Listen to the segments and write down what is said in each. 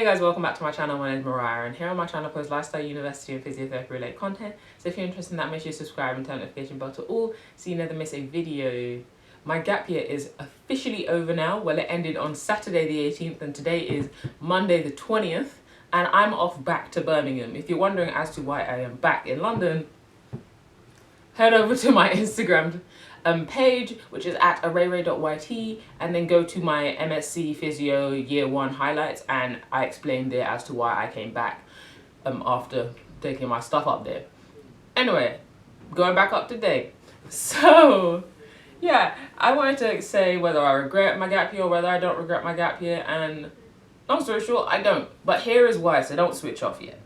Hey guys, welcome back to my channel. My name is Mariah, and here on my channel I post lifestyle, university and physiotherapy related content. So if you're interested in that, make sure you subscribe and turn the notification bell to all so you never miss a video. My gap year is officially over now. Well, it ended on Saturday the 18th and today is Monday the 20th, and I'm off back to Birmingham. If you're wondering as to why I am back in London, head over to my Instagram page, which is at arayray.yt, and then go to my MSc Physio Year 1 highlights, and I explained there as to why I came back after taking my stuff up there. Anyway, going back up to date. So, yeah, I wanted to say whether I regret my gap year or whether I don't regret my gap year, and long story short, I don't. But here is why, so don't switch off yet.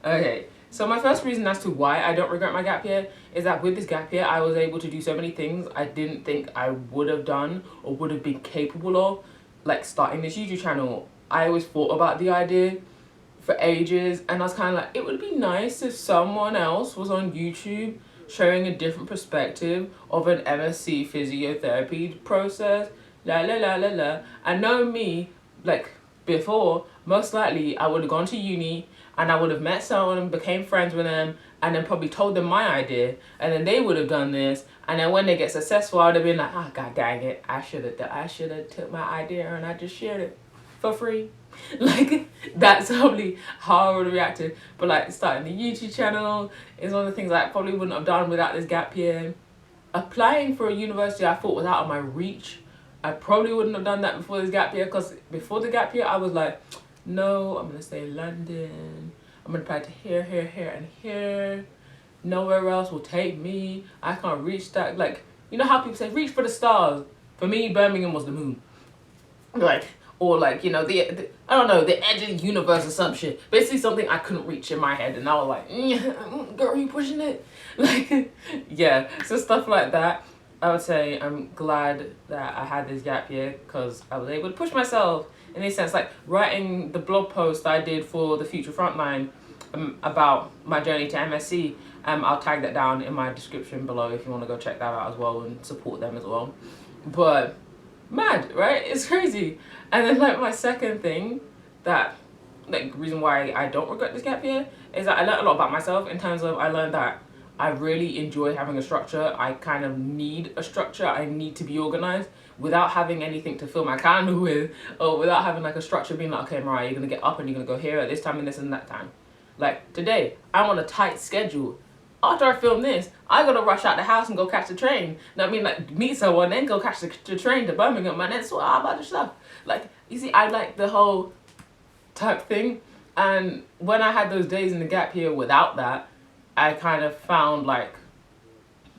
Okay. So my first reason as to why I don't regret my gap year is that with this gap year, I was able to do so many things I didn't think I would have done or would have been capable of, like starting this YouTube channel. I always thought about the idea for ages, and I was kind of like, it would be nice if someone else was on YouTube showing a different perspective of an MSc Physiotherapy process, I know me, like before, most likely I would have gone to uni and I would have met someone and became friends with them and then probably told them my idea, and then they would have done this, and then when they get successful I would have been like, ah, god dang it, I should have took my idea and I just shared it for free. Like, that's probably how I would have reacted. But like starting the YouTube channel is one of the things I probably wouldn't have done without this gap year. Applying for a university I thought was out of my reach, I probably wouldn't have done that before this gap year, because before the gap year I was like, no, I'm going to stay in London. I'm going to apply to here, and here. Nowhere else will take me. I can't reach that. Like, you know how people say, reach for the stars? For me, Birmingham was the moon. Like, or like, you know, the I don't know, the edge of the universe or some shit. Basically something I couldn't reach in my head. And I was like, girl, are you pushing it? Like, yeah. So stuff like that. I would say I'm glad that I had this gap year because I was able to push myself in a sense, like writing the blog post I did for the Future Frontline about my journey to MSc. I'll tag that down in my description below if you want to go check that out as well and support them as well. But mad, right? It's crazy. And then like my second thing that, like, reason why I don't regret this gap year is that I learned a lot about myself in terms of I learned that I really enjoy having a structure. I kind of need a structure. I need to be organized without having anything to fill my calendar with, or without having like a structure being like, okay, Mariah, you're going to get up and you're going to go here at this time and this and that time. Like today, I'm on a tight schedule. After I film this, I got to rush out the house and go catch the train. I mean, like, meet someone, then go catch the train to Birmingham, and then sort out about the stuff. Like, you see, I like the whole type thing. And when I had those days in the gap year without that, I kind of found like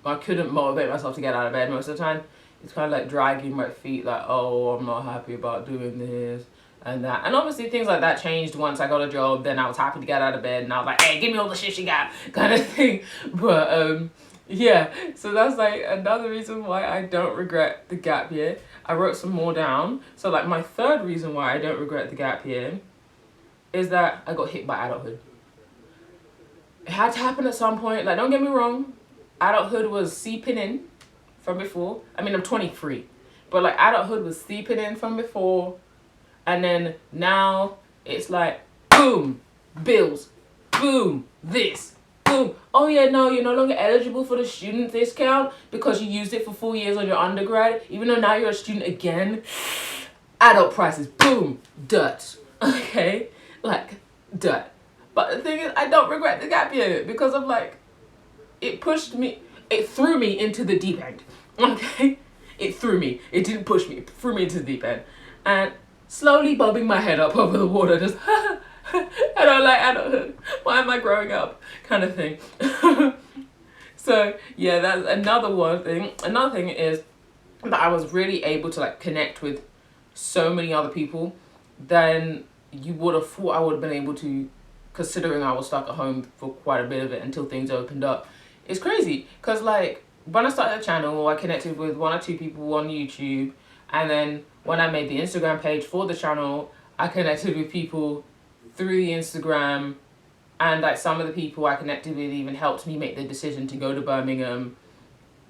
I couldn't motivate myself to get out of bed most of the time. It's kind of like dragging my feet, like, oh, I'm not happy about doing this and that. And obviously things like that changed once I got a job. Then I was happy to get out of bed and I was like, hey, give me all the shit you got, kind of thing. But yeah, so that's like another reason why I don't regret the gap year. I wrote some more down. So like my third reason why I don't regret the gap year is that I got hit by adulthood. It had to happen at some point. Like, don't get me wrong, adulthood was seeping in from before. I mean, I'm 23, but like adulthood was seeping in from before, and then now it's like, boom, bills, boom, this, boom. Oh yeah, no, you're no longer eligible for the student discount because you used it for 4 years on your undergrad, even though now you're a student again. Adult prices, boom, dirt. Okay, like dirt. But the thing is, I don't regret the gap year because of like, it threw me into the deep end. Okay? It threw me. It didn't push me. It threw me into the deep end. And slowly bobbing my head up over the water, just, I don't like adulthood. Why am I growing up? Kind of thing. So, yeah, that's another one thing. Another thing is that I was really able to like connect with so many other people than you would have thought I would have been able to, considering I was stuck at home for quite a bit of it until things opened up. It's crazy because like when I started the channel, I connected with 1 or 2 people on YouTube, and then when I made the Instagram page for the channel, I connected with people through the Instagram, and like some of the people I connected with even helped me make the decision to go to Birmingham.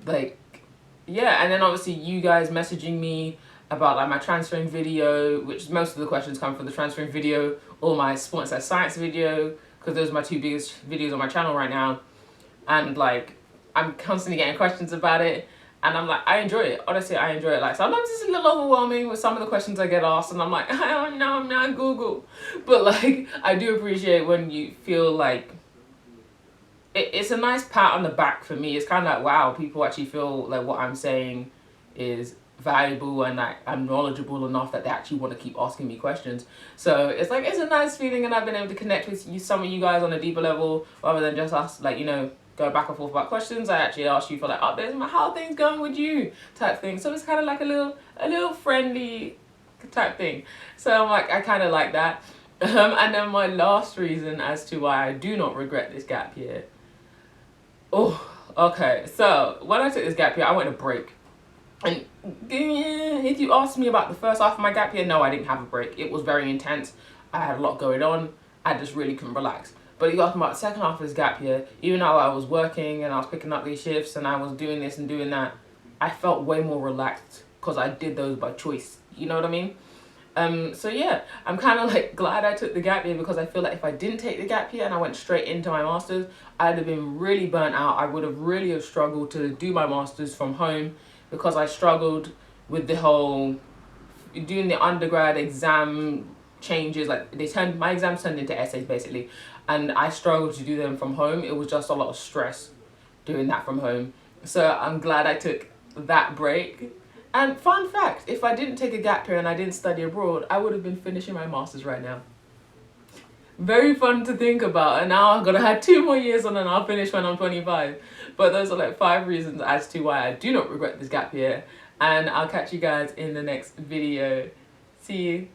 Like, yeah, and then obviously you guys messaging me about like my transferring video, which most of the questions come from the transferring video, or my sports and science video, because those are my two biggest videos on my channel right now. And like, I'm constantly getting questions about it, and I'm like, I enjoy it. Honestly, I enjoy it. Like, sometimes it's a little overwhelming with some of the questions I get asked, and I'm like, I don't know, I'm not Google. But like, I do appreciate when you feel like it's a nice pat on the back for me. It's kind of like, wow, people actually feel like what I'm saying is valuable, and like I'm knowledgeable enough that they actually want to keep asking me questions. So it's like, it's a nice feeling, and I've been able to connect with you, some of you guys on a deeper level, rather than just us, like, you know, go back and forth about questions. I actually asked you for like updates on how are things going with you type thing. So it's kind of like a little friendly type thing. So I'm like, I kind of like that. And then my last reason as to why I do not regret this gap year. Oh, okay. So when I took this gap year, I went on a break. And if you ask me about the first half of my gap year, no, I didn't have a break. It was very intense. I had a lot going on. I just really couldn't relax. But you asked me about the second half of this gap year, even though I was working and I was picking up these shifts and I was doing this and doing that, I felt way more relaxed because I did those by choice. You know what I mean? So yeah, I'm kind of like glad I took the gap year, because I feel like if I didn't take the gap year and I went straight into my master's, I'd have been really burnt out. I would have really struggled to do my master's from home, because I struggled with the whole doing the undergrad exam changes. Like, my exams turned into essays basically, and I struggled to do them from home. It was just a lot of stress doing that from home. So I'm glad I took that break. And fun fact, if I didn't take a gap year and I didn't study abroad, I would have been finishing my master's right now. Very fun to think about. And now I've got to have 2 more years on and I'll finish when I'm 25. But those are like 5 reasons as to why I do not regret this gap year. And I'll catch you guys in the next video. See you.